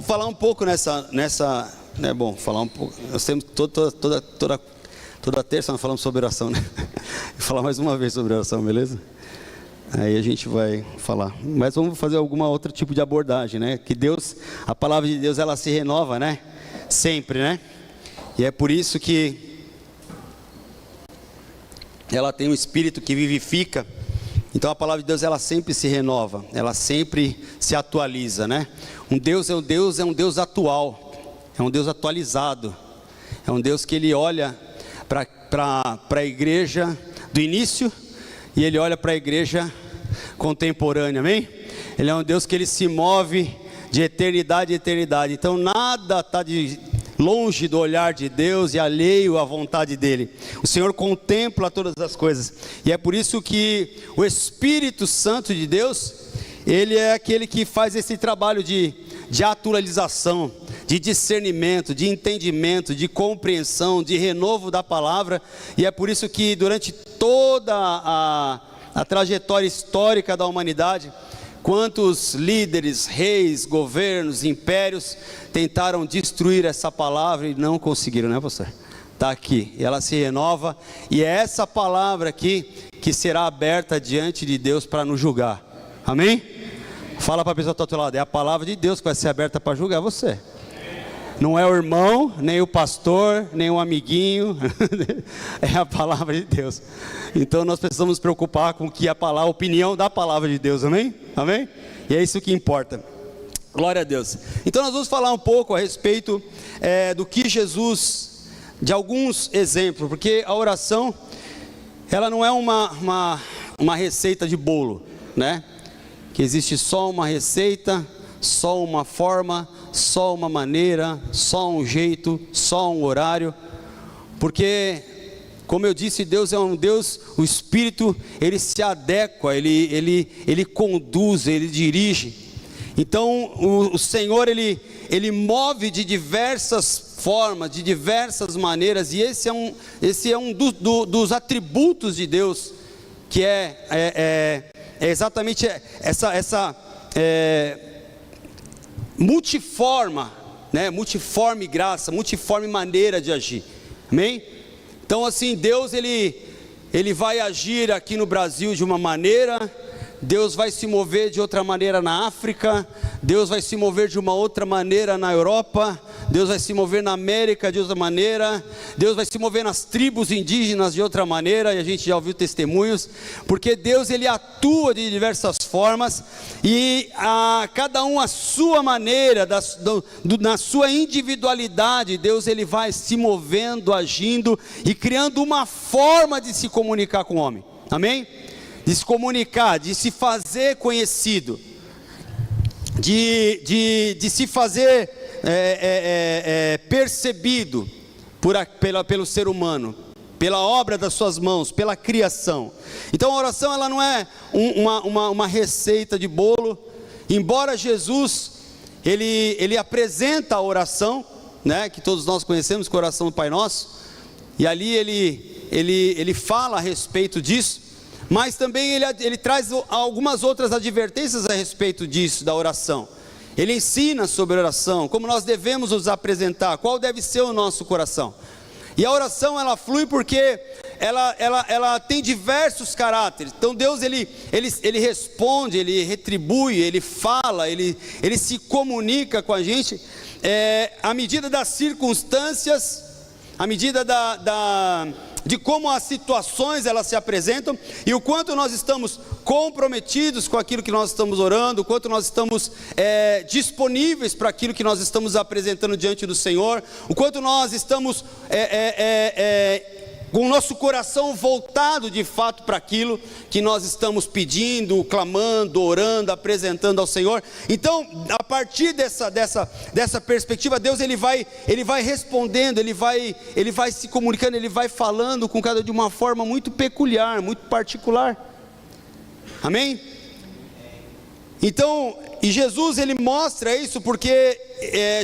falar um pouco nessa, né? Bom, falar um pouco. Nós temos toda terça nós falamos sobre oração, né? Vou falar mais uma vez sobre oração, beleza? Aí a gente vai falar. Mas vamos fazer alguma outro tipo de abordagem, né? Que Deus, a palavra de Deus, ela se renova, né? Sempre, né? E é por isso que ela tem um espírito que vivifica. Então a palavra de Deus, ela sempre se renova, ela sempre se atualiza, né? Deus é um Deus atual, é um Deus atualizado, é um Deus que ele olha para a igreja do início e ele olha para a igreja contemporânea, amém? Ele é um Deus que ele se move de eternidade em eternidade, então nada está longe do olhar de Deus e alheio à vontade dele. O Senhor contempla todas as coisas, e é por isso que o Espírito Santo de Deus, ele é aquele que faz esse trabalho de atualização, de discernimento, de entendimento, de compreensão, de renovo da palavra. E é por isso que durante toda a trajetória histórica da humanidade, quantos líderes, reis, governos, impérios tentaram destruir essa palavra e não conseguiram, né, pastor? Está aqui, e ela se renova, e é essa palavra aqui que será aberta diante de Deus para nos julgar, amém? Fala para a pessoa que está ao teu lado, é a palavra de Deus que vai ser aberta para julgar você. Não é o irmão, nem o pastor, nem o amiguinho, é a palavra de Deus. Então nós precisamos nos preocupar com que a opinião da palavra de Deus, amém? Amém? E é isso que importa. Glória a Deus. Então nós vamos falar um pouco a respeito do que Jesus, de alguns exemplos, porque a oração, ela não é uma receita de bolo, né? Que existe só uma receita, só uma forma, só uma maneira, só um jeito, só um horário, porque, como eu disse, Deus é um Deus, o Espírito, ele se adequa, ele conduz, ele dirige. Então o Senhor, ele move de diversas formas, de diversas maneiras, e esse é um dos atributos de Deus, que é exatamente essa multiforme graça, multiforme maneira de agir, amém? Então assim, Deus ele vai agir aqui no Brasil de uma maneira, Deus vai se mover de outra maneira na África, Deus vai se mover de uma outra maneira na Europa, Deus vai se mover na América de outra maneira, Deus vai se mover nas tribos indígenas de outra maneira, e a gente já ouviu testemunhos, porque Deus ele atua de diversas formas, e cada um a sua maneira, na sua individualidade, Deus ele vai se movendo, agindo, e criando uma forma de se comunicar com o homem, amém? De se comunicar, de se fazer conhecido, de se fazer percebido pelo ser humano, pela obra das suas mãos, pela criação. Então a oração ela não é uma receita de bolo, embora Jesus ele apresenta a oração, né, que todos nós conhecemos, com a oração do Pai Nosso, e ali ele fala a respeito disso, mas também ele traz algumas outras advertências a respeito disso, da oração. Ele ensina sobre oração, como nós devemos nos apresentar, qual deve ser o nosso coração. E a oração ela flui porque ela tem diversos caráteres. Então Deus ele responde, ele retribui, ele fala, ele se comunica com a gente à medida das circunstâncias, à medida de como as situações elas se apresentam, e o quanto nós estamos comprometidos com aquilo que nós estamos orando, o quanto nós estamos disponíveis para aquilo que nós estamos apresentando diante do Senhor, o quanto nós estamos com o nosso coração voltado de fato para aquilo que nós estamos pedindo, clamando, orando, apresentando ao Senhor. Então, a partir dessa perspectiva, Deus ele vai respondendo, ele vai se comunicando, ele vai falando com cada de uma forma muito peculiar, muito particular. Amém? Então, e Jesus ele mostra isso porque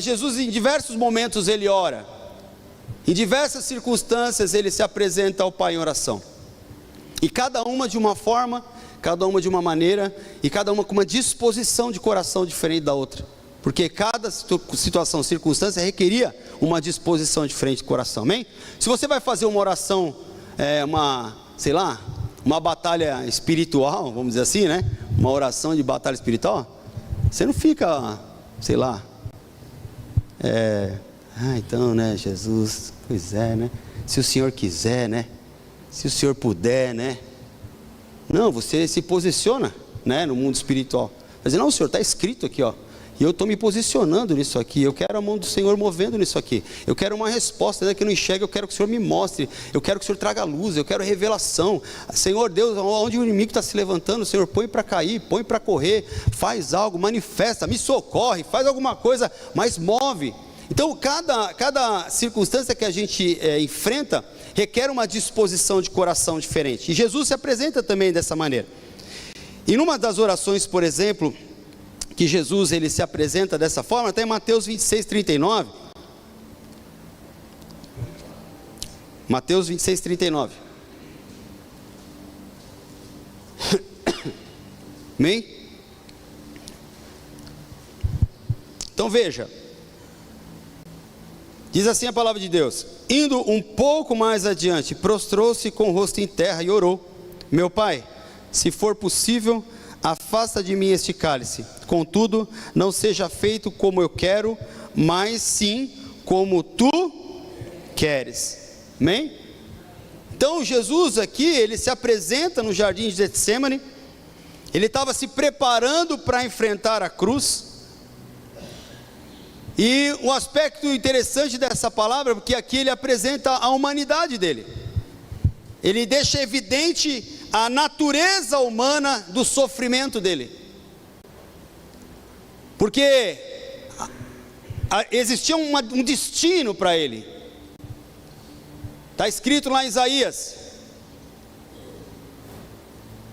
Jesus em diversos momentos ele ora. Em diversas circunstâncias ele se apresenta ao Pai em oração, e cada uma de uma forma, cada uma de uma maneira, e cada uma com uma disposição de coração diferente da outra, Porque cada situação, circunstância requeria uma disposição diferente do coração, amém? Se você vai fazer uma oração, uma batalha espiritual, vamos dizer assim, né? Uma oração de batalha espiritual, você não fica, então, né, Jesus, pois é, né? Se o Senhor quiser, né? Se o Senhor puder, né? Não, você se posiciona, né, no mundo espiritual. Mas não, Senhor, está escrito aqui, ó. E eu estou me posicionando nisso aqui. Eu quero a mão do Senhor movendo nisso aqui. Eu quero uma resposta, né, que eu não enxergo. Eu quero que o Senhor me mostre. Eu quero que o Senhor traga luz. Eu quero revelação. Senhor Deus, onde o inimigo está se levantando, Senhor, põe para cair, põe para correr. Faz algo, manifesta, me socorre, faz alguma coisa, mas move. Então, cada circunstância que a gente enfrenta requer uma disposição de coração diferente. E Jesus se apresenta também dessa maneira. E numa das orações, por exemplo, que Jesus ele se apresenta dessa forma, está em Mateus 26, 39. Mateus 26, 39. Amém? Então veja. Diz assim a palavra de Deus: indo um pouco mais adiante, prostrou-se com o rosto em terra e orou: meu Pai, se for possível, afasta de mim este cálice, contudo, não seja feito como eu quero, mas sim como tu queres. Amém? Então Jesus aqui, ele se apresenta no jardim de Getsêmani. Ele estava se preparando para enfrentar a cruz. E um aspecto interessante dessa palavra, porque aqui ele apresenta a humanidade dele. Ele deixa evidente a natureza humana do sofrimento dele. Porque existia um destino para ele. Está escrito lá em Isaías.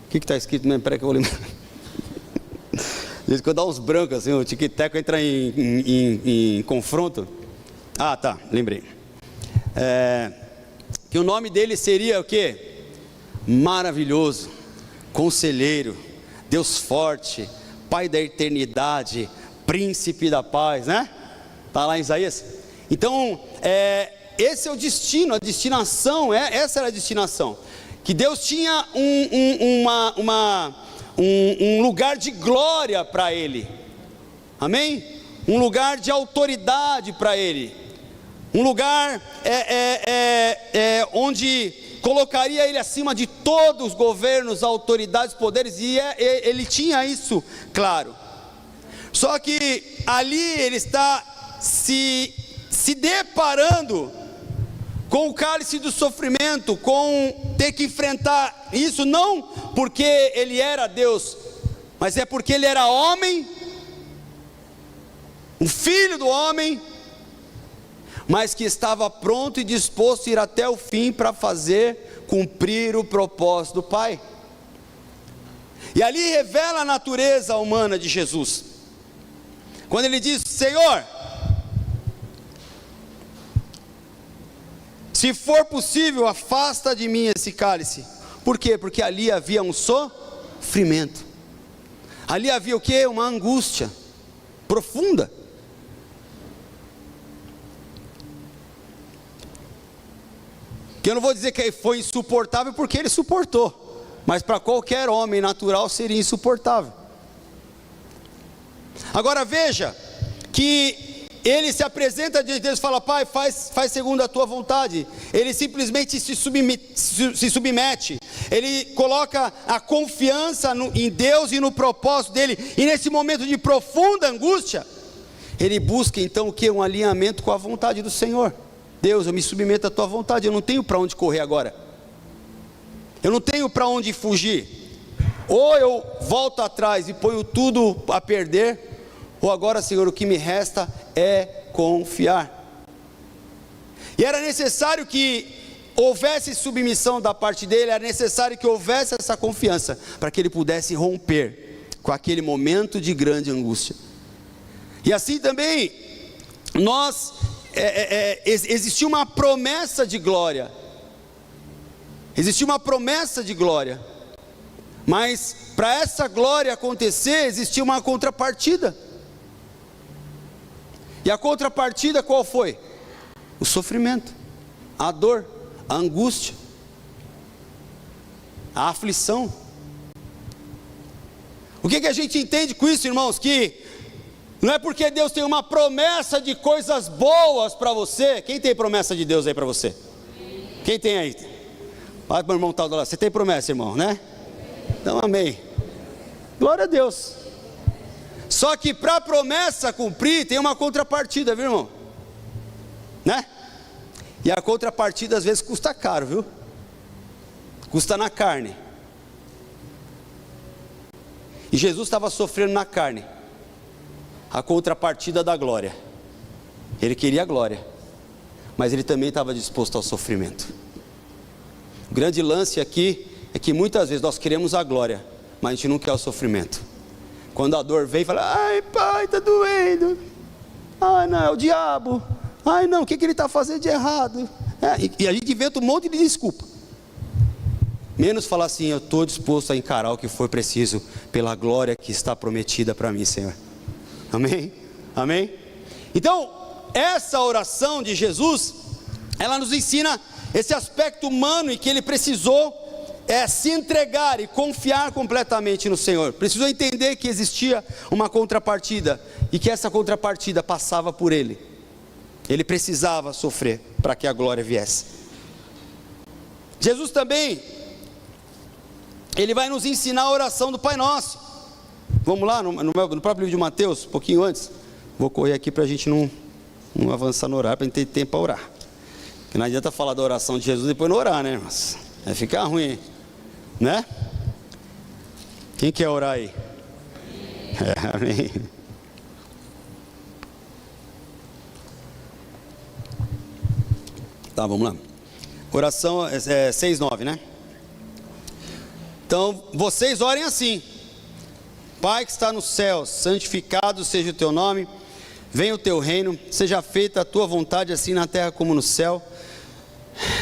O que está escrito mesmo? Peraí que eu vou lembrar. Quando dá uns brancos assim, o tic-tac entra em confronto. Ah, tá, lembrei. Que o nome dele seria o quê? Maravilhoso, Conselheiro, Deus forte, Pai da eternidade, Príncipe da paz, né? Está lá em Isaías. Então, esse é o destino, a destinação, essa era a destinação. Que Deus tinha um lugar de glória para ele, amém? Um lugar de autoridade para ele, um lugar onde colocaria ele acima de todos os governos, autoridades, poderes, e ele tinha isso claro. Só que ali ele está se deparando com o cálice do sofrimento, com ter que enfrentar isso, não porque ele era Deus, mas é porque ele era homem, um filho do homem, mas que estava pronto e disposto a ir até o fim para cumprir o propósito do Pai. E ali revela a natureza humana de Jesus, quando ele diz: Senhor, se for possível, afasta de mim esse cálice. Por quê? Porque ali havia um sofrimento, ali havia o quê? Uma angústia profunda. Que eu não vou dizer que foi insuportável, porque ele suportou, mas para qualquer homem natural seria insuportável. Agora veja, que ele se apresenta diante de Deus e fala: Pai, faz segundo a tua vontade. Ele simplesmente se submete, ele coloca a confiança em Deus e no propósito dele, e nesse momento de profunda angústia, ele busca então o que? Um alinhamento com a vontade do Senhor. Deus, eu me submeto à tua vontade, eu não tenho para onde correr agora, eu não tenho para onde fugir, ou eu volto atrás e ponho tudo a perder, ou agora, Senhor, o que me resta é confiar. E era necessário que houvesse submissão da parte dele, era necessário que houvesse essa confiança, para que ele pudesse romper com aquele momento de grande angústia. E assim também, existia uma promessa de glória, mas para essa glória acontecer, existia uma contrapartida. E a contrapartida qual foi? O sofrimento, a dor, a angústia, a aflição. O que a gente entende com isso, irmãos? Que não é porque Deus tem uma promessa de coisas boas para você. Quem tem promessa de Deus aí para você? Quem tem aí? Olha para o irmão tal do lado. Você tem promessa, irmão, né? Então amém. Glória a Deus. Só que para a promessa cumprir tem uma contrapartida, viu, irmão? Né? E a contrapartida às vezes custa caro, viu? Custa na carne. E Jesus estava sofrendo na carne a contrapartida da glória. Ele queria a glória, mas ele também estava disposto ao sofrimento. O grande lance aqui é que muitas vezes nós queremos a glória, mas a gente não quer o sofrimento. Quando a dor vem, fala: ai pai, está doendo. Ai não, é o diabo. Ai não, o que ele está fazendo de errado? E a gente inventa um monte de desculpa. Menos falar assim: eu estou disposto a encarar o que for preciso, pela glória que está prometida para mim, Senhor. Amém? Amém? Então, essa oração de Jesus, ela nos ensina esse aspecto humano em que ele precisou se entregar e confiar completamente no Senhor. Precisou entender que existia uma contrapartida e que essa contrapartida passava por ele. Ele precisava sofrer para que a glória viesse. Jesus também, ele vai nos ensinar a oração do Pai Nosso. Vamos lá, no próprio livro de Mateus, um pouquinho antes. Vou correr aqui para a gente não avançar no horário, para a gente ter tempo para orar. Porque não adianta falar da oração de Jesus e depois não orar, né, irmãos? Vai ficar ruim, né? Quem quer orar aí? Amém. Tá, vamos lá. Oração 6:9, né? Então, vocês orem assim: Pai que está no céu, santificado seja o teu nome, venha o teu reino, seja feita a tua vontade, assim na terra como no céu.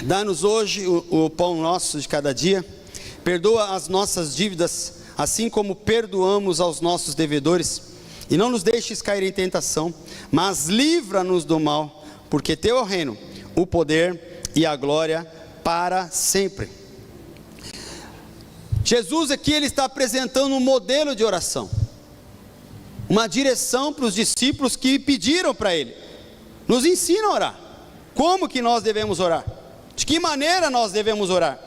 Dá-nos hoje o pão nosso de cada dia, perdoa as nossas dívidas, assim como perdoamos aos nossos devedores, e não nos deixes cair em tentação, mas livra-nos do mal, porque teu é o reino, o poder e a glória para sempre. Jesus aqui, ele está apresentando um modelo de oração, uma direção para os discípulos que pediram para ele: nos ensina a orar. Como que nós devemos orar? De que maneira nós devemos orar?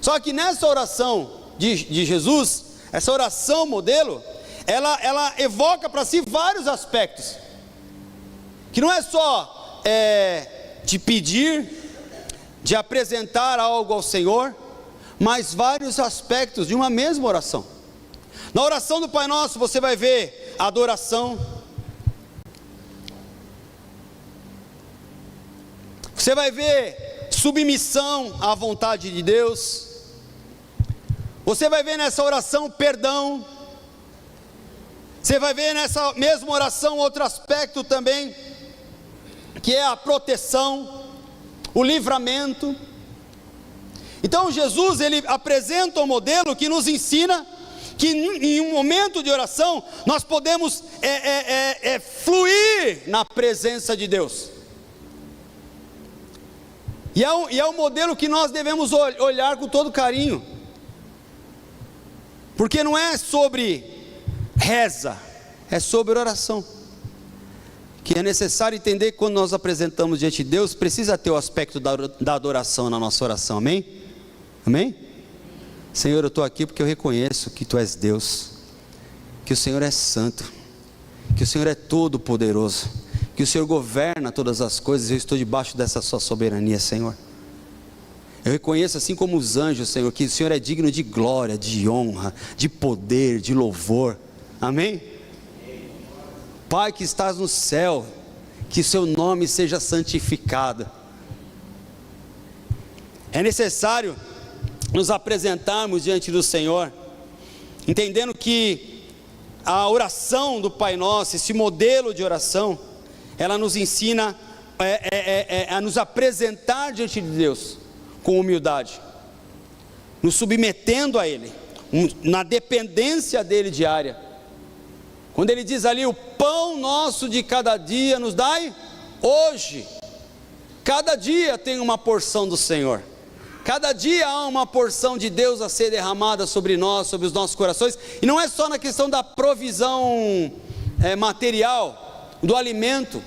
Só que nessa oração de Jesus, essa oração modelo, ela evoca para si vários aspectos, que não é só de pedir, de apresentar algo ao Senhor, mas vários aspectos de uma mesma oração. Na oração do Pai Nosso você vai ver adoração, você vai ver submissão à vontade de Deus, você vai ver nessa oração perdão, você vai ver nessa mesma oração outro aspecto também, que é a proteção, o livramento. Então Jesus, ele apresenta um modelo que nos ensina que em um momento de oração nós podemos fluir na presença de Deus. E é um modelo que nós devemos olhar com todo carinho, porque não é sobre reza, é sobre oração. Que é necessário entender que quando nós apresentamos diante de Deus, precisa ter o aspecto da adoração na nossa oração, amém? Amém? Senhor, eu estou aqui porque eu reconheço que Tu és Deus, que o Senhor é santo, que o Senhor é todo poderoso, que o Senhor governa todas as coisas. Eu estou debaixo dessa Sua soberania, Senhor. Eu reconheço, assim como os anjos, Senhor, que o Senhor é digno de glória, de honra, de poder, de louvor, amém? Pai que estás no céu, que o Seu nome seja santificado. É necessário nos apresentarmos diante do Senhor, entendendo que a oração do Pai Nosso, esse modelo de oração, ela nos ensina a nos apresentar diante de Deus com humildade, nos submetendo a Ele, na dependência dEle diária. Quando ele diz ali, o pão nosso de cada dia nos dai hoje. Cada dia tem uma porção do Senhor. Cada dia há uma porção de Deus a ser derramada sobre nós, sobre os nossos corações. E não é só na questão da provisão material, do alimento.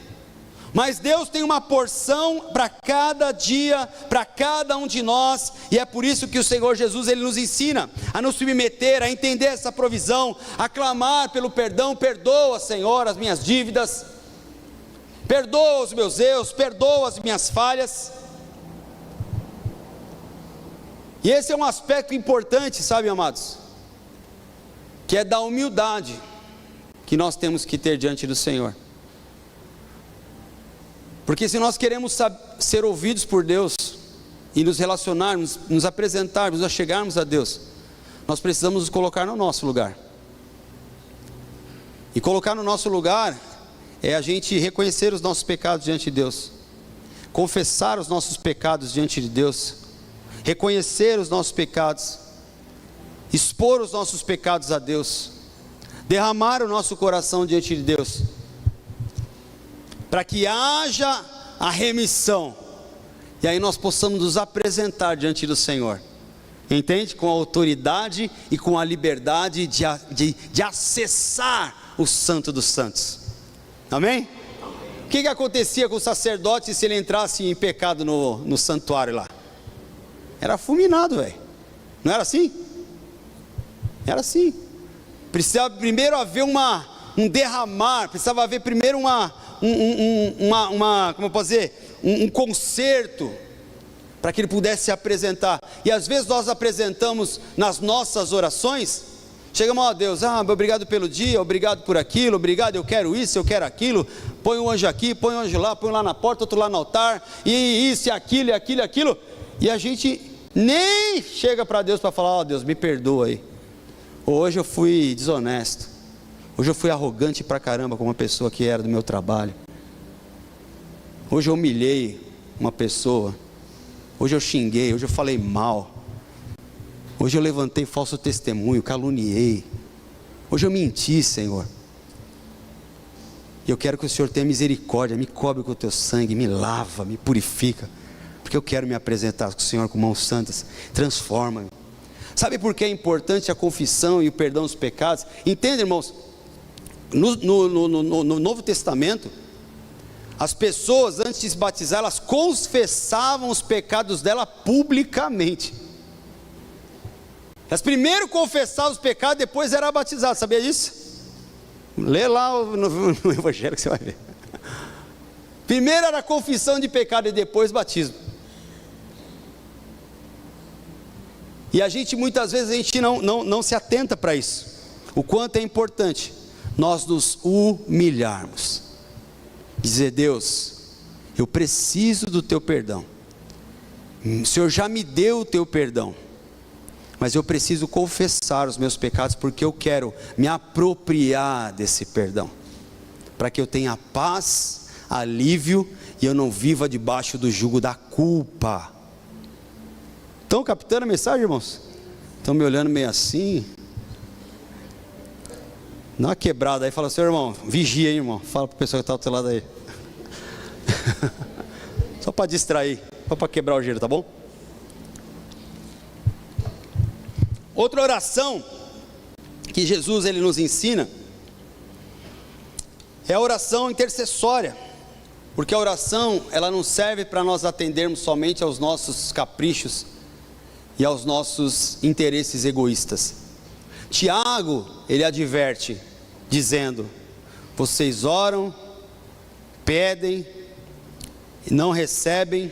Mas Deus tem uma porção para cada dia, para cada um de nós, e é por isso que o Senhor Jesus, Ele nos ensina a nos submeter, a entender essa provisão, a clamar pelo perdão. Perdoa, Senhor, as minhas dívidas, perdoa os meus erros, perdoa as minhas falhas. E esse é um aspecto importante, sabe, amados, que é da humildade que nós temos que ter diante do Senhor. Porque se nós queremos ser ouvidos por Deus e nos relacionarmos, nos apresentarmos, nos chegarmos a Deus, nós precisamos nos colocar no nosso lugar. E colocar no nosso lugar é a gente reconhecer os nossos pecados diante de Deus, confessar os nossos pecados diante de Deus, reconhecer os nossos pecados, expor os nossos pecados a Deus, derramar o nosso coração diante de Deus, para que haja a remissão, e aí nós possamos nos apresentar diante do Senhor, entende? Com a autoridade e com a liberdade de acessar o Santo dos Santos, amém? O que acontecia com o sacerdote se ele entrasse em pecado no santuário lá? Era fulminado, velho, não era assim? Era assim. Precisava primeiro haver um derramar, precisava haver primeiro como eu posso dizer, um conserto, para que ele pudesse se apresentar. E às vezes nós apresentamos nas nossas orações, chegamos a Deus, obrigado pelo dia, obrigado por aquilo, obrigado, eu quero isso, eu quero aquilo, põe um anjo aqui, põe um anjo lá, põe um lá na porta, outro lá no altar, e isso, e aquilo, e aquilo, e aquilo, e a gente nem chega para Deus para falar, Deus, me perdoa aí, hoje eu fui desonesto, hoje eu fui arrogante pra caramba com uma pessoa que era do meu trabalho, hoje eu humilhei uma pessoa, hoje eu xinguei, hoje eu falei mal, hoje eu levantei falso testemunho, caluniei, hoje eu menti, Senhor, e eu quero que o Senhor tenha misericórdia, me cobre com o teu sangue, me lava, me purifica, porque eu quero me apresentar com o Senhor com mãos santas, transforma-me. Sabe por que é importante a confissão e o perdão dos pecados? Entende, irmãos? No Novo Testamento, as pessoas antes de se batizar, elas confessavam os pecados dela publicamente. Elas primeiro confessavam os pecados, depois eram batizadas, sabia disso? Lê lá no Evangelho que você vai ver. Primeiro era a confissão de pecado e depois batismo. E a gente muitas vezes não se atenta para isso, o quanto é importante nós nos humilharmos, dizer, Deus, eu preciso do teu perdão, o Senhor já me deu o teu perdão, mas eu preciso confessar os meus pecados, porque eu quero me apropriar desse perdão, para que eu tenha paz, alívio, e eu não viva debaixo do jugo da culpa. Estão captando a mensagem, irmãos? Estão me olhando meio assim? Dá uma quebrada aí, fala assim, irmão, vigia aí, irmão, fala para o pessoal que está ao teu lado aí, só para distrair, só para quebrar o gelo, tá bom? Outra oração que Jesus ele nos ensina é a oração intercessória, porque a oração ela não serve para nós atendermos somente aos nossos caprichos e aos nossos interesses egoístas. Tiago, ele adverte, dizendo, vocês oram, pedem, e não recebem,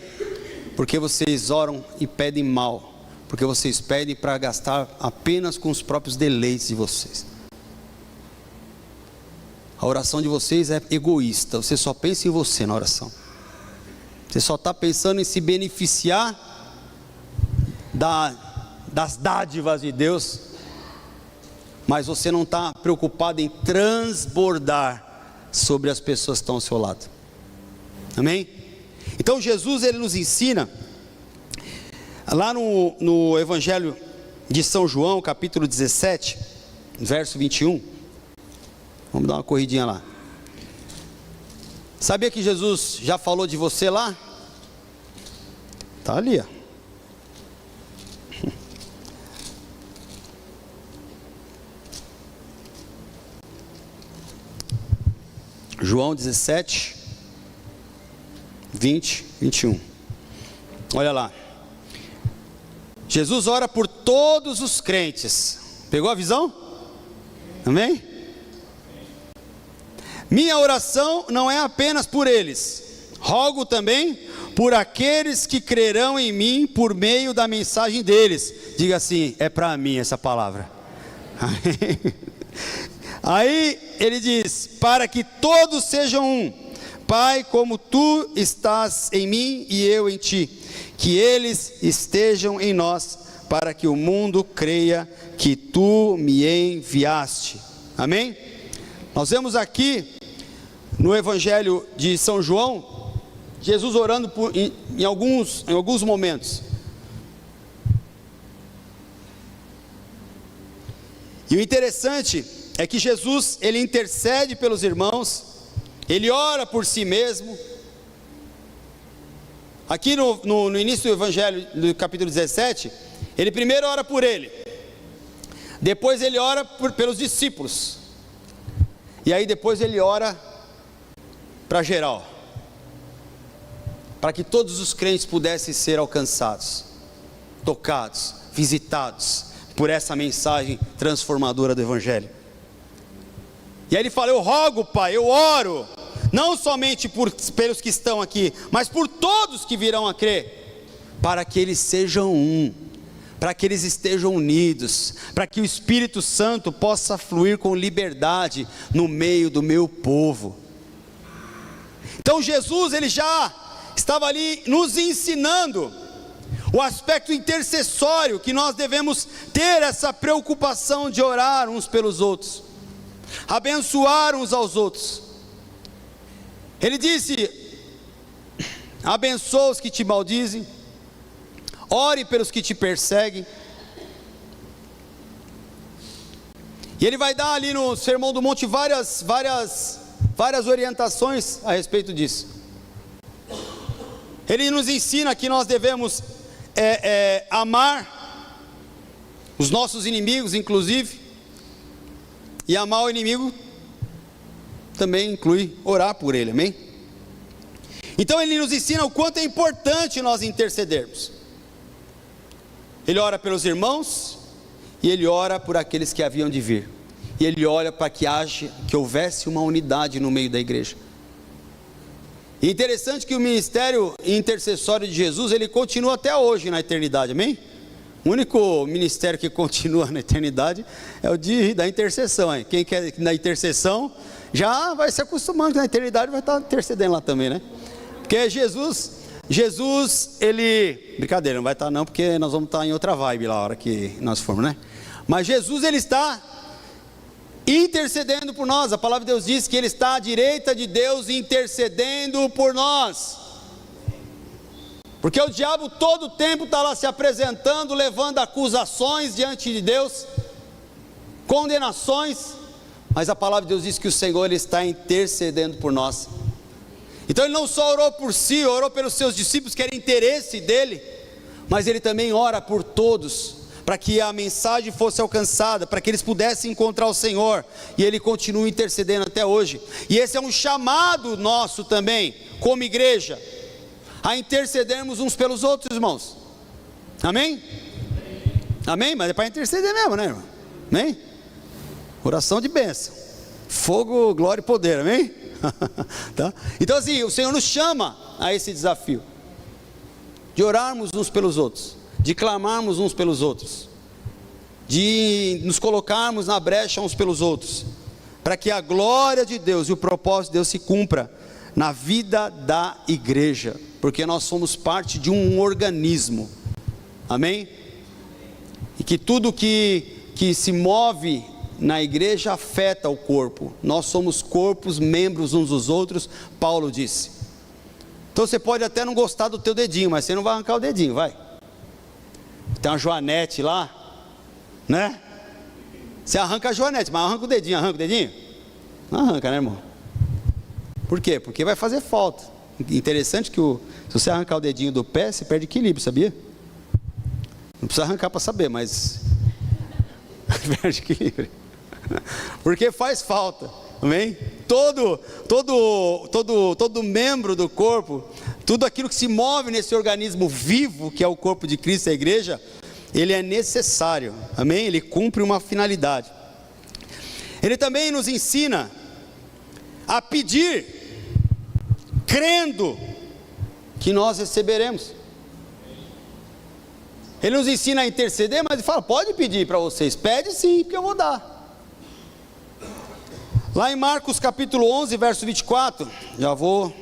porque vocês oram e pedem mal, porque vocês pedem para gastar apenas com os próprios deleites de vocês. A oração de vocês é egoísta, você só pensa em você na oração, você só está pensando em se beneficiar das dádivas de Deus, mas você não está preocupado em transbordar sobre as pessoas que estão ao seu lado, amém? Então Jesus ele nos ensina, lá no Evangelho de São João, capítulo 17, verso 21, Vamos dar uma corridinha lá. Sabia que Jesus já falou de você lá? Está ali, ó. João 17, 20, 21. Olha lá. Jesus ora por todos os crentes. Pegou a visão? Amém? Minha oração não é apenas por eles. Rogo também por aqueles que crerão em mim por meio da mensagem deles. Diga assim, é para mim essa palavra. Aí ele diz, para que todos sejam um. Pai, como tu estás em mim e eu em ti, que eles estejam em nós, para que o mundo creia que tu me enviaste. Amém? Nós vemos aqui no Evangelho de São João, Jesus orando em alguns momentos. E o interessante é que Jesus, ele intercede pelos irmãos, ele ora por si mesmo. Aqui no início do Evangelho, do capítulo 17, ele primeiro ora por ele, depois ele ora pelos discípulos, e aí depois ele ora para geral, para que todos os crentes pudessem ser alcançados, tocados, visitados por essa mensagem transformadora do Evangelho. E aí ele fala, eu rogo, Pai, eu oro, não somente pelos que estão aqui, mas por todos que virão a crer, para que eles sejam um, para que eles estejam unidos, para que o Espírito Santo possa fluir com liberdade no meio do meu povo. Então Jesus, ele já estava ali nos ensinando o aspecto intercessório, que nós devemos ter essa preocupação de orar uns pelos outros, abençoar uns aos outros. Ele disse, abençoa os que te maldizem, ore pelos que te perseguem. E ele vai dar ali no Sermão do Monte várias orientações a respeito disso. Ele nos ensina que nós devemos amar os nossos inimigos, inclusive, e amar o inimigo também inclui orar por ele, amém? Então ele nos ensina o quanto é importante nós intercedermos. Ele ora pelos irmãos, e ele ora por aqueles que haviam de vir, e ele ora para que houvesse uma unidade no meio da igreja. E interessante que o ministério intercessório de Jesus, ele continua até hoje na eternidade, amém? O único ministério que continua na eternidade é o da intercessão, hein? Quem quer na intercessão já vai se acostumando que na eternidade vai estar intercedendo lá também, né? Porque Jesus, ele, brincadeira, não vai estar não, porque nós vamos estar em outra vibe lá a hora que nós formos, né? Mas Jesus, ele está intercedendo por nós. A palavra de Deus diz que ele está à direita de Deus intercedendo por nós, porque o diabo todo o tempo está lá se apresentando, levando acusações diante de Deus, condenações, mas a palavra de Deus diz que o Senhor, ele está intercedendo por nós. Então ele não só orou por si, orou pelos seus discípulos, que era interesse dele, mas ele também ora por todos, para que a mensagem fosse alcançada, para que eles pudessem encontrar o Senhor, e ele continua intercedendo até hoje. E esse é um chamado nosso também, como igreja, a intercedermos uns pelos outros, irmãos. Amém? Amém? Mas é para interceder mesmo, né, irmão? Amém? Oração de bênção, fogo, glória e poder, amém? Tá? Então assim, o Senhor nos chama a esse desafio, de orarmos uns pelos outros, de clamarmos uns pelos outros, de nos colocarmos na brecha uns pelos outros, para que a glória de Deus e o propósito de Deus se cumpra na vida da igreja, porque nós somos parte de um organismo, amém? E que tudo que se move na igreja afeta o corpo. Nós somos corpos, membros uns dos outros, Paulo disse. Então você pode até não gostar do teu dedinho, mas você não vai arrancar o dedinho, vai. Tem uma joanete lá, né? Você arranca a joanete, mas arranca o dedinho, Não arranca, né, irmão? Por quê? Porque vai fazer falta. Interessante que se você arrancar o dedinho do pé, você perde equilíbrio, sabia? Não precisa arrancar para saber, mas perde equilíbrio. Porque faz falta, amém? Todo membro do corpo, tudo aquilo que se move nesse organismo vivo, que é o corpo de Cristo, a igreja, ele é necessário, amém? Ele cumpre uma finalidade. Ele também nos ensina a pedir, crendo que nós receberemos. Ele nos ensina a interceder, mas ele fala, pode pedir para vocês, pede sim, porque eu vou dar. Lá em Marcos capítulo 11, verso 24, já vou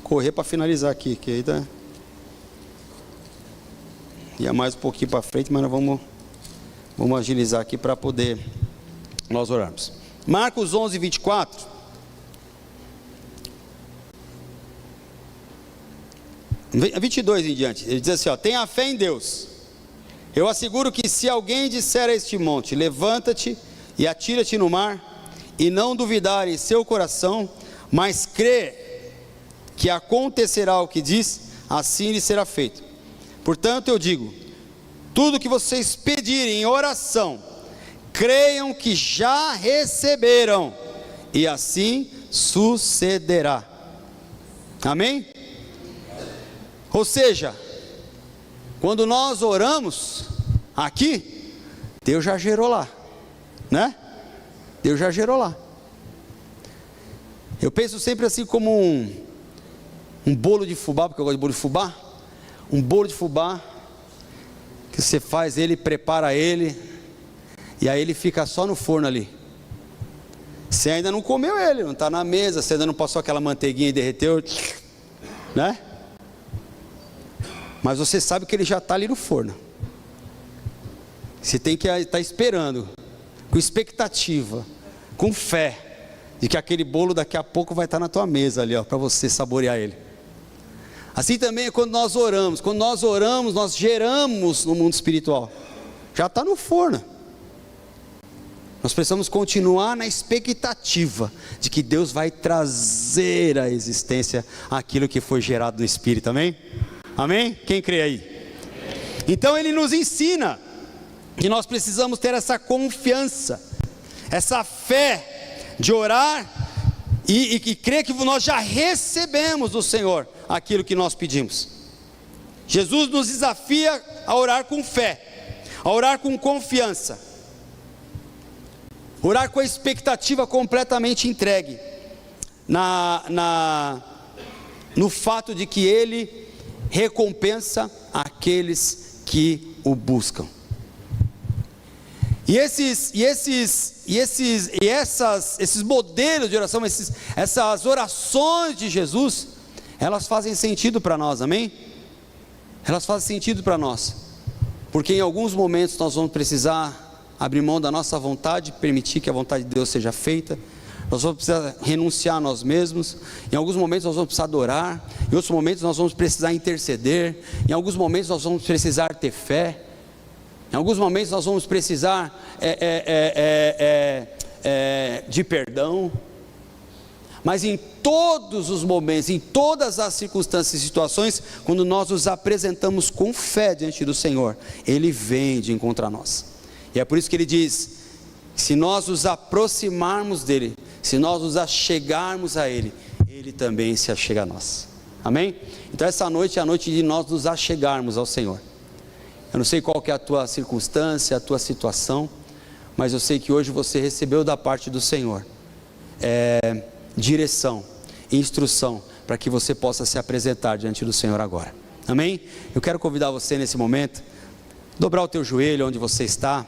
correr para finalizar aqui, que aí tá... ia mais um pouquinho para frente, mas nós vamos agilizar aqui para poder nós orarmos. Marcos 11, 24. A 22 em diante, ele diz assim, ó, tenha fé em Deus. Eu asseguro que se alguém disser a este monte, levanta-te e atira-te no mar, e não duvidar em seu coração, mas crê que acontecerá o que diz, assim lhe será feito. Portanto eu digo, tudo que vocês pedirem em oração, creiam que já receberam, e assim sucederá. Amém? Ou seja, quando nós oramos aqui, Deus já gerou lá, né? Deus já gerou lá. Eu penso sempre assim como um bolo de fubá, porque eu gosto de bolo de fubá. Um bolo de fubá, que você faz ele, prepara ele, e aí ele fica só no forno ali. Você ainda não comeu ele, não está na mesa, você ainda não passou aquela manteiguinha e derreteu, né? Mas você sabe que ele já está ali no forno. Você tem que estar esperando, com expectativa, com fé, de que aquele bolo daqui a pouco vai estar na tua mesa ali, ó, para você saborear ele. Assim também é quando nós oramos. Quando nós oramos, nós geramos no mundo espiritual. Já está no forno. Nós precisamos continuar na expectativa de que Deus vai trazer à existência aquilo que foi gerado no Espírito, amém? Amém? Quem crê aí? Então ele nos ensina que nós precisamos ter essa confiança, essa fé de orar e crer que nós já recebemos do Senhor aquilo que nós pedimos. Jesus nos desafia a orar com fé, a orar com confiança, orar com a expectativa completamente entregue no fato de que Ele recompensa aqueles que o buscam. E esses modelos de oração, essas orações de Jesus, elas fazem sentido para nós, amém? Elas fazem sentido para nós, porque em alguns momentos nós vamos precisar abrir mão da nossa vontade, permitir que a vontade de Deus seja feita. Nós vamos precisar renunciar a nós mesmos. Em alguns momentos nós vamos precisar adorar. Em outros momentos nós vamos precisar interceder. Em alguns momentos nós vamos precisar ter fé. Em alguns momentos nós vamos precisar de perdão. Mas em todos os momentos, em todas as circunstâncias e situações, quando nós nos apresentamos com fé diante do Senhor, Ele vem de encontrar nós. E é por isso que Ele diz, se nós nos aproximarmos dEle, se nós nos achegarmos a Ele, Ele também se achega a nós. Amém? Então essa noite é a noite de nós nos achegarmos ao Senhor. Eu não sei qual que é a tua circunstância, a tua situação, mas eu sei que hoje você recebeu da parte do Senhor direção, instrução, para que você possa se apresentar diante do Senhor agora. Amém? Eu quero convidar você nesse momento, dobrar o teu joelho onde você está.